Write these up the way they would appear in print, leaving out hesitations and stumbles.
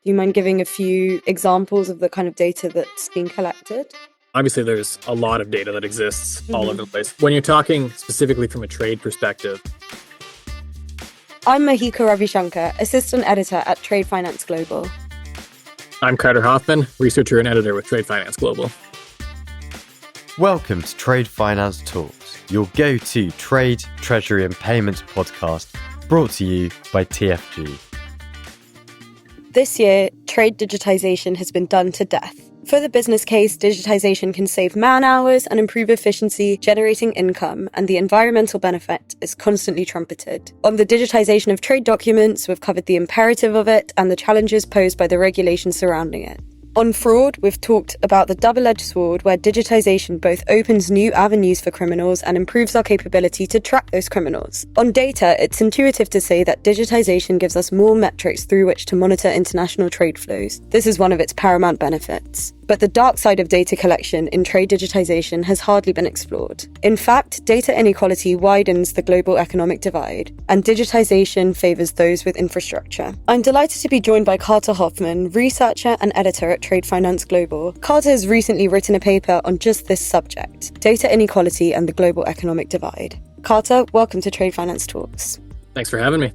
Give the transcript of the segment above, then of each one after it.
Do you mind giving a few examples of the kind of data that's being collected? Obviously, there's a lot of data that exists all over the place. When you're talking specifically from a trade perspective, I'm Mahika Ravi Shankar, Assistant Editor at Trade Finance Global. I'm Carter Hoffman, Researcher and Editor with Trade Finance Global. Welcome to Trade Finance Talks, your go-to trade, treasury and payments podcast, brought to you by TFG. This year, trade digitisation has been done to death. For the business case, digitisation can save man-hours and improve efficiency, generating income, and the environmental benefit is constantly trumpeted. On the digitisation of trade documents, we've covered the imperative of it and the challenges posed by the regulations surrounding it. On fraud, we've talked about the double-edged sword where digitisation both opens new avenues for criminals and improves our capability to track those criminals. On data, it's intuitive to say that digitisation gives us more metrics through which to monitor international trade flows. This is one of its paramount benefits. But the dark side of data collection in trade digitisation has hardly been explored. In fact, data inequality widens the global economic divide, and digitisation favours those with infrastructure. I'm delighted to be joined by Carter Hoffman, researcher and editor at Trade Finance Global. Carter has recently written a paper on just this subject, data inequality and the global economic divide. Carter, welcome to Trade Finance Talks. Thanks for having me.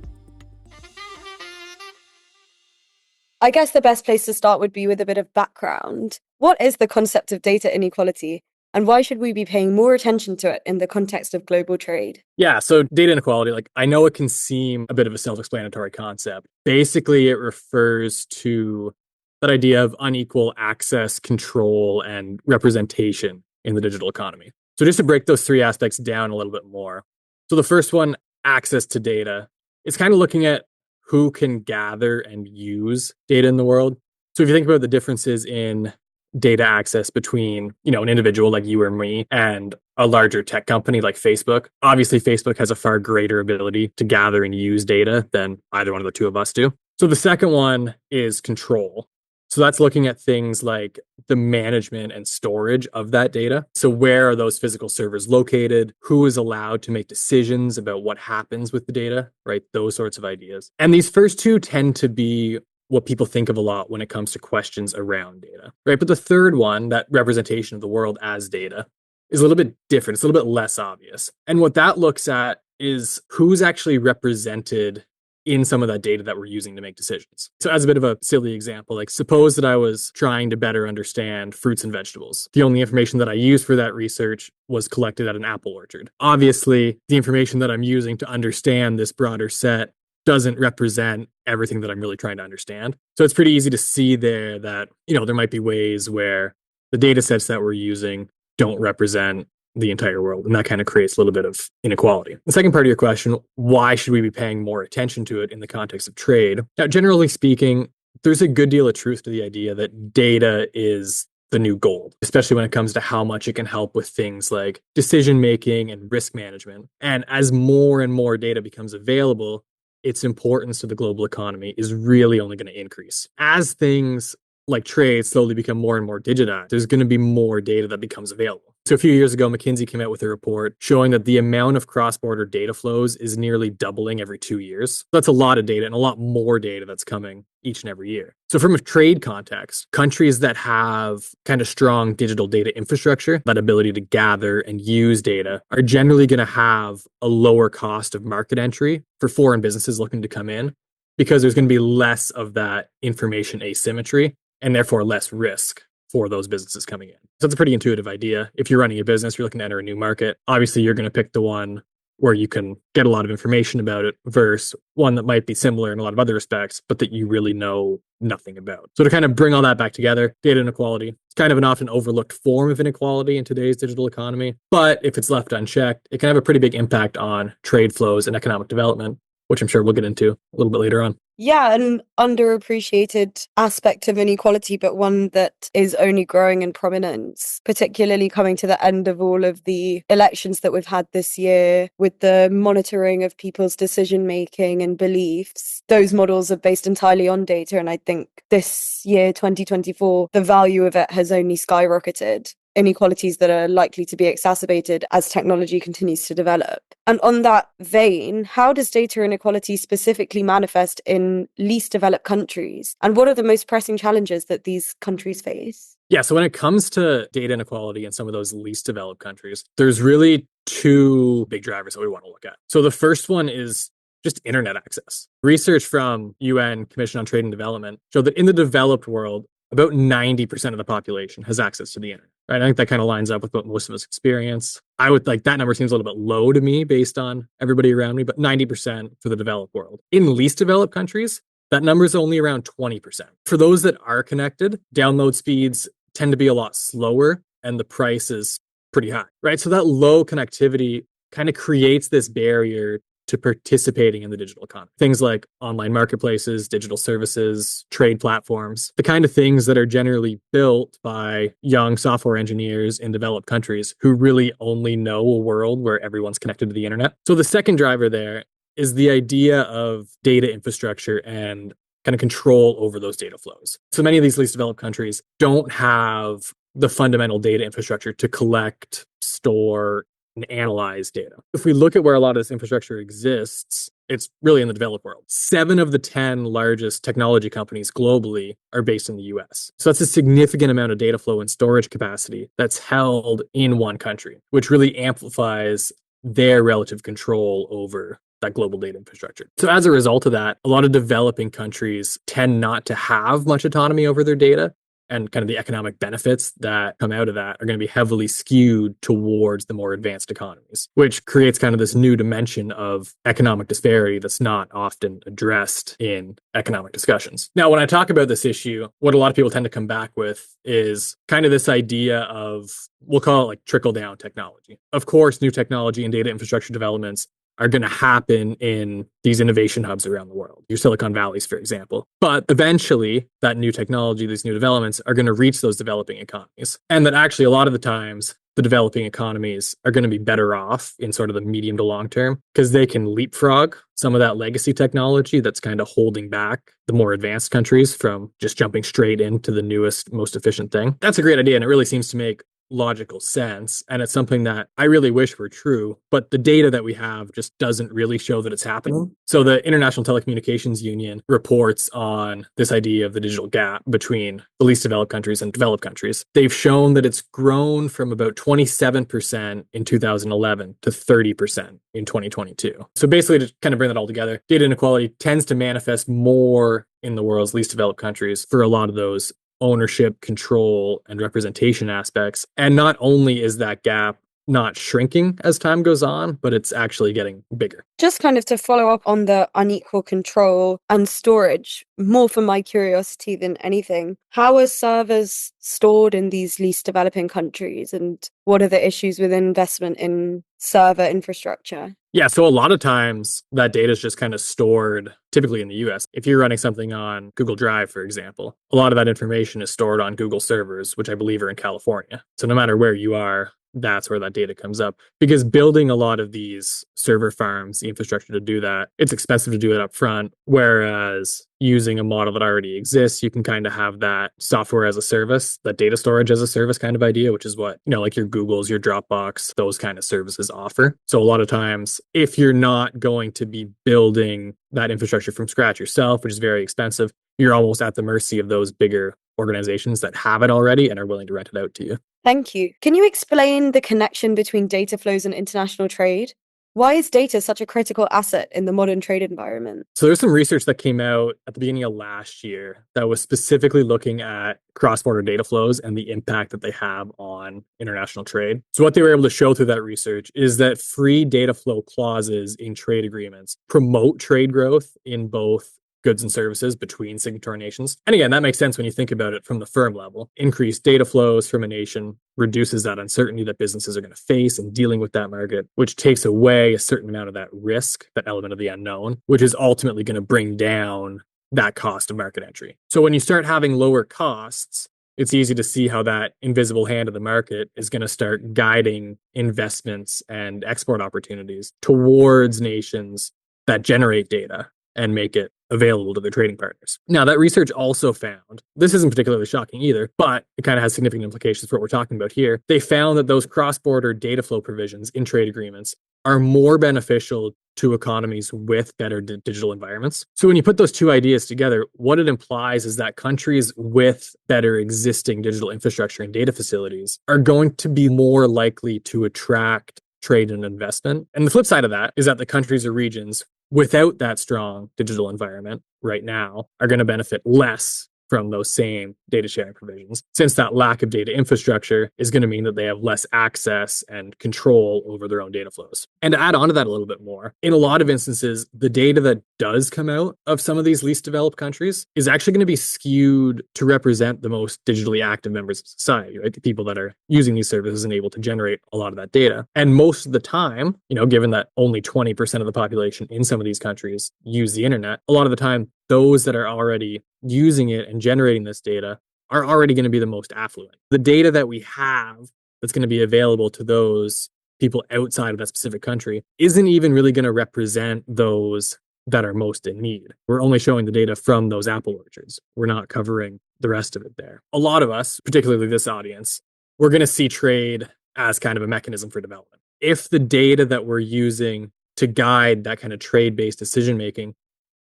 I guess the best place to start would be with a bit of background. What is the concept of data inequality, and why should we be paying more attention to it in the context of global trade? Yeah, so data inequality, I know it can seem a bit of a self-explanatory concept. Basically, it refers to that idea of unequal access, control, and representation in the digital economy. So just to break those three aspects down a little bit more. So the first one, access to data, is kind of looking at who can gather and use data in the world. So if you think about the differences in data access between, an individual like you or me and a larger tech company like Facebook, obviously Facebook has a far greater ability to gather and use data than either one of the two of us do. So the second one is control. So that's looking at things like the management and storage of that data. So where are those physical servers located? Who is allowed to make decisions about what happens with the data, right? Those sorts of ideas. And these first two tend to be what people think of a lot when it comes to questions around data, right? But the third one, that representation of the world as data, is a little bit different. It's a little bit less obvious. And what that looks at is who's actually represented in some of that data that we're using to make decisions. So as a bit of a silly example, suppose that I was trying to better understand fruits and vegetables. The only information that I used for that research was collected at an apple orchard. Obviously, the information that I'm using to understand this broader set doesn't represent everything that I'm really trying to understand. So it's pretty easy to see there that, there might be ways where the data sets that we're using don't represent the entire world. And that kind of creates a little bit of inequality. The second part of your question, why should we be paying more attention to it in the context of trade? Now, generally speaking, there's a good deal of truth to the idea that data is the new gold, especially when it comes to how much it can help with things like decision-making and risk management. And as more and more data becomes available, its importance to the global economy is really only going to increase. As things like trade slowly become more and more digitized, there's going to be more data that becomes available. So a few years ago, McKinsey came out with a report showing that the amount of cross-border data flows is nearly doubling every 2 years. That's a lot of data and a lot more data that's coming each and every year. So from a trade context, countries that have kind of strong digital data infrastructure, that ability to gather and use data, are generally going to have a lower cost of market entry for foreign businesses looking to come in, because there's going to be less of that information asymmetry and therefore less risk for those businesses coming in. So it's a pretty intuitive idea. If you're running a business, you're looking to enter a new market, obviously you're going to pick the one where you can get a lot of information about it versus one that might be similar in a lot of other respects, but that you really know nothing about. So to kind of bring all that back together, data inequality, it's kind of an often overlooked form of inequality in today's digital economy. But if it's left unchecked, it can have a pretty big impact on trade flows and economic development, which I'm sure we'll get into a little bit later on. Yeah, an underappreciated aspect of inequality, but one that is only growing in prominence, particularly coming to the end of all of the elections that we've had this year, with the monitoring of people's decision-making and beliefs. Those models are based entirely on data, and I think this year, 2024, the value of it has only skyrocketed. Inequalities that are likely to be exacerbated as technology continues to develop. And on that vein, how does data inequality specifically manifest in least developed countries? And what are the most pressing challenges that these countries face? Yeah, so when it comes to data inequality in some of those least developed countries, there's really two big drivers that we want to look at. So the first one is just internet access. Research from UN Commission on Trade and Development showed that in the developed world, about 90% of the population has access to the internet. Right? I think that kind of lines up with what most of us experience. I would like that number seems a little bit low to me based on everybody around me, but 90% for the developed world. In least developed countries, that number is only around 20%. For those that are connected, download speeds tend to be a lot slower and the price is pretty high, right? So that low connectivity kind of creates this barrier to participating in the digital economy. Things like online marketplaces, digital services, trade platforms, the kind of things that are generally built by young software engineers in developed countries who really only know a world where everyone's connected to the internet. So the second driver there is the idea of data infrastructure and kind of control over those data flows. So many of these least developed countries don't have the fundamental data infrastructure to collect, store, and analyze data. If we look at where a lot of this infrastructure exists, it's really in the developed world. 7 of the 10 largest technology companies globally are based in the US. So that's a significant amount of data flow and storage capacity that's held in one country, which really amplifies their relative control over that global data infrastructure. So as a result of that, a lot of developing countries tend not to have much autonomy over their data, and kind of the economic benefits that come out of that are going to be heavily skewed towards the more advanced economies, which creates kind of this new dimension of economic disparity that's not often addressed in economic discussions. Now, when I talk about this issue, what a lot of people tend to come back with is kind of this idea of, we'll call it like trickle-down technology. Of course, new technology and data infrastructure developments are going to happen in these innovation hubs around the world, your Silicon Valleys, for example. But eventually, that new technology, these new developments are going to reach those developing economies. And that actually, a lot of the times, the developing economies are going to be better off in sort of the medium to long term because they can leapfrog some of that legacy technology that's kind of holding back the more advanced countries from just jumping straight into the newest, most efficient thing. That's a great idea, and it really seems to make logical sense. And it's something that I really wish were true, but the data that we have just doesn't really show that it's happening. So the International Telecommunications Union reports on this idea of the digital gap between the least developed countries and developed countries. They've shown that it's grown from about 27% in 2011 to 30% in 2022. So basically, to kind of bring that all together, data inequality tends to manifest more in the world's least developed countries for a lot of those ownership, control, and representation aspects. And not only is that gap not shrinking as time goes on, but it's actually getting bigger. Just kind of to follow up on the unequal control and storage, more for my curiosity than anything, how are servers stored in these least developing countries, and what are the issues with investment in server infrastructure? Yeah, so a lot of times that data is just kind of stored typically in the US. If you're running something on Google Drive, for example, a lot of that information is stored on Google servers, which I believe are in California. So no matter where you are, that's where that data comes up. Because building a lot of these server farms, the infrastructure to do that, it's expensive to do it up front. Whereas using a model that already exists, you can kind of have that software as a service, that data storage as a service kind of idea, which is what, like your Googles, your Dropbox, those kind of services offer. So a lot of times, if you're not going to be building that infrastructure from scratch yourself, which is very expensive, you're almost at the mercy of those bigger organizations that have it already and are willing to rent it out to you. Thank you. Can you explain the connection between data flows and international trade? Why is data such a critical asset in the modern trade environment? So there's some research that came out at the beginning of last year that was specifically looking at cross-border data flows and the impact that they have on international trade. So what they were able to show through that research is that free data flow clauses in trade agreements promote trade growth in both goods and services between signatory nations. And again, that makes sense when you think about it from the firm level. Increased data flows from a nation reduces that uncertainty that businesses are going to face in dealing with that market, which takes away a certain amount of that risk, that element of the unknown, which is ultimately going to bring down that cost of market entry. So when you start having lower costs, it's easy to see how that invisible hand of the market is going to start guiding investments and export opportunities towards nations that generate data and make it available to their trading partners. Now, that research also found, this isn't particularly shocking either, but it kind of has significant implications for what we're talking about here. They found that those cross-border data flow provisions in trade agreements are more beneficial to economies with better digital environments. So when you put those two ideas together, what it implies is that countries with better existing digital infrastructure and data facilities are going to be more likely to attract trade and investment. And the flip side of that is that the countries or regions without that strong digital environment right now are going to benefit less from those same data sharing provisions, since that lack of data infrastructure is going to mean that they have less access and control over their own data flows. And to add on to that a little bit more, in a lot of instances, the data that does come out of some of these least developed countries is actually going to be skewed to represent the most digitally active members of society, right? The people that are using these services and able to generate a lot of that data. And most of the time, given that only 20% of the population in some of these countries use the internet, a lot of the time, those that are already using it and generating this data are already going to be the most affluent. The data that we have that's going to be available to those people outside of that specific country isn't even really going to represent those that are most in need. We're only showing the data from those apple orchards. We're not covering the rest of it there. A lot of us, particularly this audience, we're going to see trade as kind of a mechanism for development. If the data that we're using to guide that kind of trade-based decision-making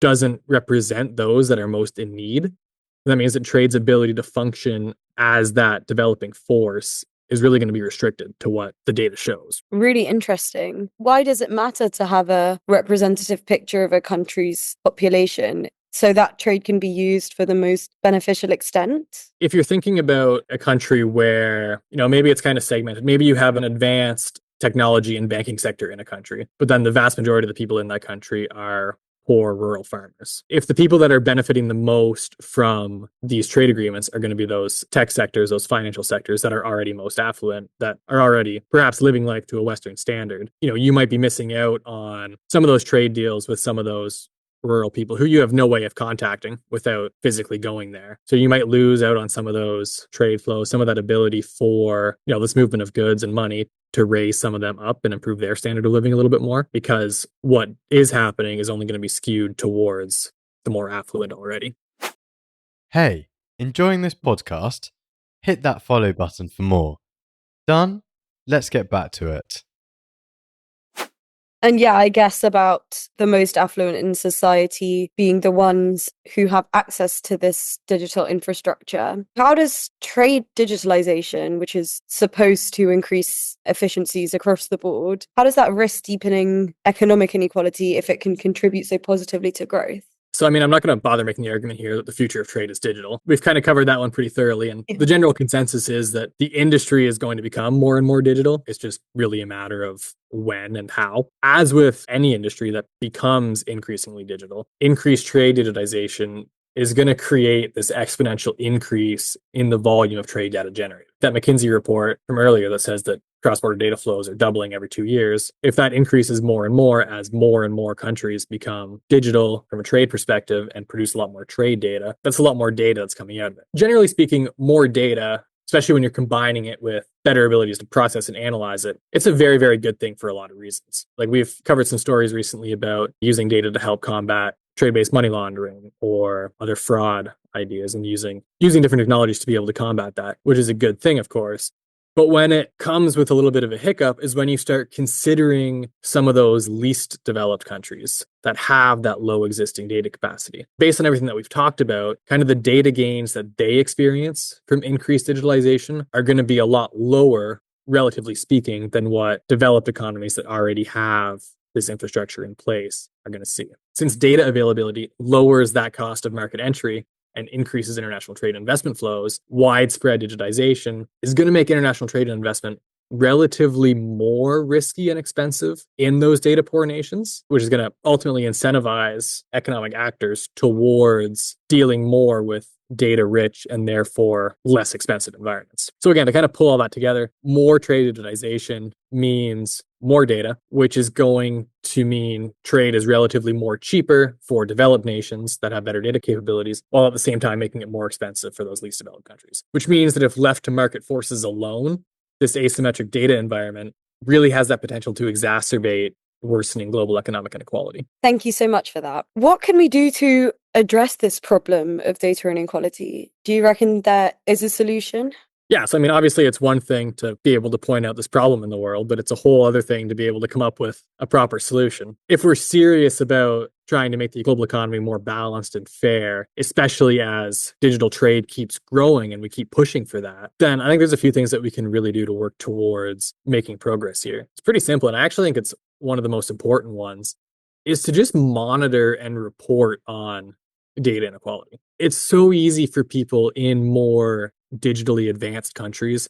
doesn't represent those that are most in need, that means that trade's ability to function as that developing force is really going to be restricted to what the data shows. Really interesting. Why does it matter to have a representative picture of a country's population so that trade can be used for the most beneficial extent? If you're thinking about a country where, maybe it's kind of segmented, maybe you have an advanced technology and banking sector in a country, but then the vast majority of the people in that country are poor rural farmers. If the people that are benefiting the most from these trade agreements are going to be those tech sectors, those financial sectors that are already most affluent, that are already perhaps living life to a Western standard, you might be missing out on some of those trade deals with some of those rural people who you have no way of contacting without physically going there. So you might lose out on some of those trade flows, some of that ability for, this movement of goods and money to raise some of them up and improve their standard of living a little bit more, because what is happening is only going to be skewed towards the more affluent already. Hey, enjoying this podcast? Hit that follow button for more. Done? Let's get back to it. And yeah, I guess about the most affluent in society being the ones who have access to this digital infrastructure. How does trade digitalisation, which is supposed to increase efficiencies across the board, how does that risk deepening economic inequality if it can contribute so positively to growth? So, I'm not going to bother making the argument here that the future of trade is digital. We've kind of covered that one pretty thoroughly. And the general consensus is that the industry is going to become more and more digital. It's just really a matter of when and how. As with any industry that becomes increasingly digital, increased trade digitization is going to create this exponential increase in the volume of trade data generated. That McKinsey report from earlier that says that cross-border data flows are doubling every 2 years. If that increases more and more as more and more countries become digital from a trade perspective and produce a lot more trade data, that's a lot more data that's coming out of it. Generally speaking, more data, especially when you're combining it with better abilities to process and analyze it, it's a very, very good thing for a lot of reasons. Like, we've covered some stories recently about using data to help combat trade-based money laundering or other fraud ideas, and using different technologies to be able to combat that, which is a good thing, of course. But when it comes with a little bit of a hiccup is when you start considering some of those least developed countries that have that low existing data capacity. Based on everything that we've talked about, kind of the data gains that they experience from increased digitalization are going to be a lot lower, relatively speaking, than what developed economies that already have this infrastructure in place are going to see. Since data availability lowers that cost of market entry and increases international trade and investment flows, widespread digitization is going to make international trade and investment relatively more risky and expensive in those data poor nations, which is going to ultimately incentivize economic actors towards dealing more with data rich and therefore less expensive environments. So again, to kind of pull all that together, more trade digitization means more data, which is going to mean trade is relatively more cheaper for developed nations that have better data capabilities, while at the same time making it more expensive for those least developed countries. Which means that if left to market forces alone, this asymmetric data environment really has that potential to exacerbate worsening global economic inequality. Thank you so much for that. What can we do to address this problem of data inequality? Do you reckon there is a solution? Yeah, so I mean, obviously, it's one thing to be able to point out this problem in the world, but it's a whole other thing to be able to come up with a proper solution. If we're serious about trying to make the global economy more balanced and fair, especially as digital trade keeps growing and we keep pushing for that, then I think there's a few things that we can really do to work towards making progress here. It's pretty simple, and I actually think it's one of the most important ones, is to just monitor and report on data inequality. It's so easy for people in more digitally advanced countries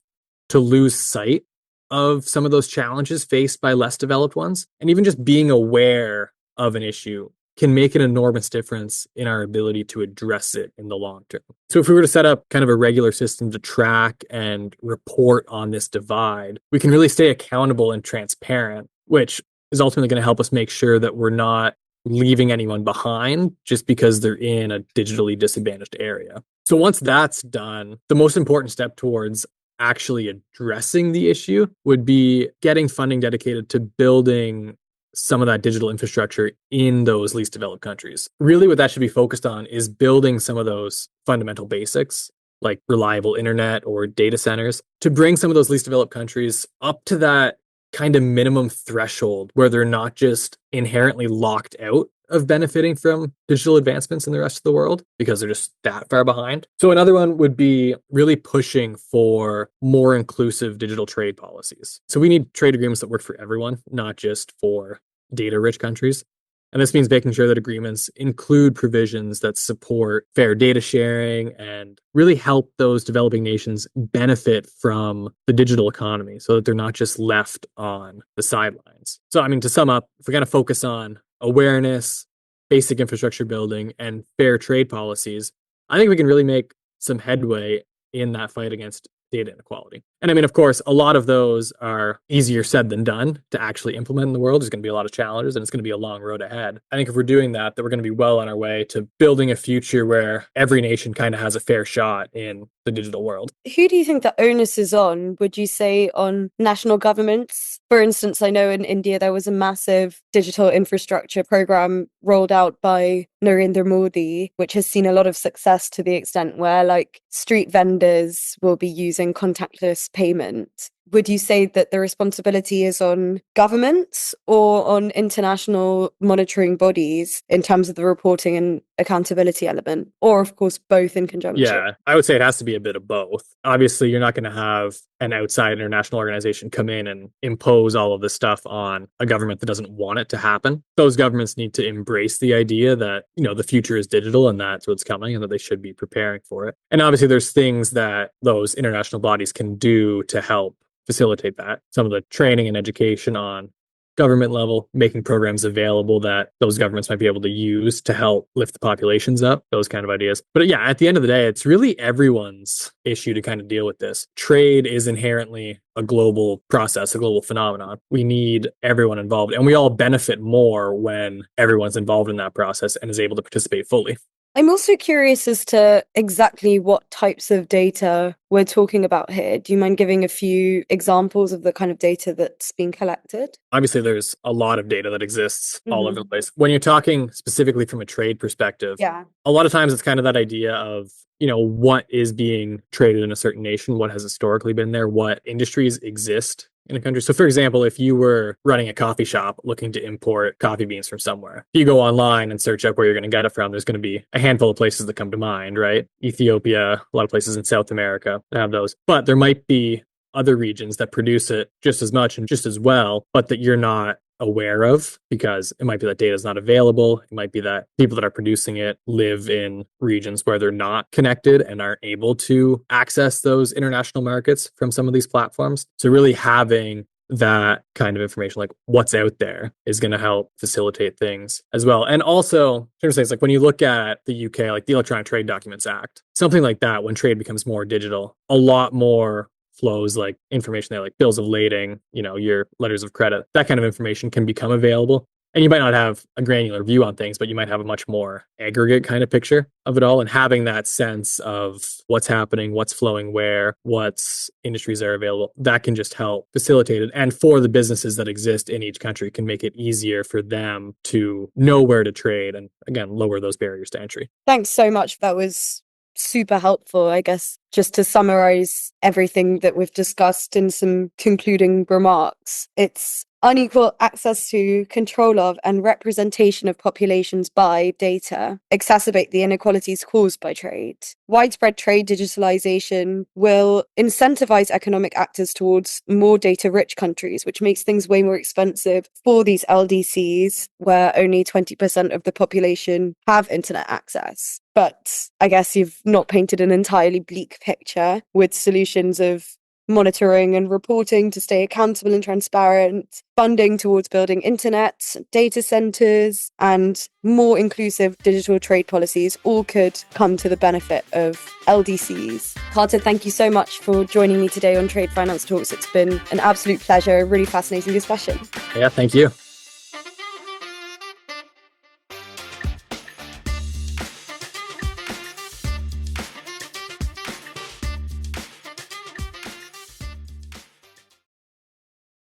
to lose sight of some of those challenges faced by less developed ones. And even just being aware of an issue can make an enormous difference in our ability to address it in the long term. So if we were to set up kind of a regular system to track and report on this divide, we can really stay accountable and transparent, which is ultimately going to help us make sure that we're not leaving anyone behind just because they're in a digitally disadvantaged area. So once that's done, the most important step towards actually addressing the issue would be getting funding dedicated to building some of that digital infrastructure in those least developed countries. Really, what that should be focused on is building some of those fundamental basics, like reliable internet or data centers, to bring some of those least developed countries up to that kind of minimum threshold where they're not just inherently locked out of benefiting from digital advancements in the rest of the world because they're just that far behind. So another one would be really pushing for more inclusive digital trade policies. So we need trade agreements that work for everyone, not just for data-rich countries. And this means making sure that agreements include provisions that support fair data sharing and really help those developing nations benefit from the digital economy so that they're not just left on the sidelines. So, I mean, to sum up, if we're going to focus on awareness, basic infrastructure building, and fair trade policies, I think we can really make some headway in that fight against data inequality. And I mean, of course, a lot of those are easier said than done to actually implement in the world. There's going to be a lot of challenges and it's going to be a long road ahead. I think if we're doing that, we're going to be well on our way to building a future where every nation kind of has a fair shot in the digital world. Who do you think the onus is on? Would you say on national governments? For instance, I know in India there was a massive digital infrastructure program rolled out by Narendra Modi, which has seen a lot of success to the extent where like street vendors will be using contactless payment. Would you say that the responsibility is on governments or on international monitoring bodies in terms of the reporting and accountability element? Or, of course, both in conjunction? Yeah, I would say it has to be a bit of both. Obviously, you're not going to have an outside international organization come in and impose all of this stuff on a government that doesn't want it to happen. Those governments need to embrace the idea that, the future is digital and that's what's coming and that they should be preparing for it. And obviously, there's things that those international bodies can do to help facilitate that. Some of the training and education on government level, making programs available that those governments might be able to use to help lift the populations up, those kind of ideas. But yeah, at the end of the day, it's really everyone's issue to kind of deal with this. Trade is inherently a global process, a global phenomenon. We need everyone involved, and we all benefit more when everyone's involved in that process and is able to participate fully. I'm also curious as to exactly what types of data we're talking about here. Do you mind giving a few examples of the kind of data that's being collected? Obviously, there's a lot of data that exists all over the place. When you're talking specifically from a trade perspective, a lot of times it's kind of that idea of, what is being traded in a certain nation, what has historically been there, what industries exist in a country. So for example, if you were running a coffee shop looking to import coffee beans from somewhere, if you go online and search up where you're going to get it from, there's going to be a handful of places that come to mind, right? Ethiopia, a lot of places in South America that have those. But there might be other regions that produce it just as much and just as well, but that you're not aware of because it might be that data is not available. It might be that people that are producing it live in regions where they're not connected and aren't able to access those international markets from some of these platforms. So really having that kind of information, like what's out there, is going to help facilitate things as well. And also, in terms of things like when you look at the UK, like the Electronic Trade Documents Act, something like that, when trade becomes more digital, a lot more flows like information there, like bills of lading, your letters of credit, that kind of information can become available. And you might not have a granular view on things, but you might have a much more aggregate kind of picture of it all. And having that sense of what's happening, what's flowing where, what's industries are available, that can just help facilitate it. And for the businesses that exist in each country, can make it easier for them to know where to trade and, again, lower those barriers to entry. Thanks so much. That was super helpful. I guess just to summarize everything that we've discussed in some concluding remarks, it's unequal access to, control of, and representation of populations by data exacerbate the inequalities caused by trade. Widespread trade digitalisation will incentivize economic actors towards more data-rich countries, which makes things way more expensive for these LDCs, where only 20% of the population have internet access. But I guess you've not painted an entirely bleak picture, with solutions of monitoring and reporting to stay accountable and transparent, funding towards building internet, data centers, and more inclusive digital trade policies all could come to the benefit of LDCs. Carter, thank you so much for joining me today on Trade Finance Talks. It's been an absolute pleasure, a really fascinating discussion. Yeah, thank you.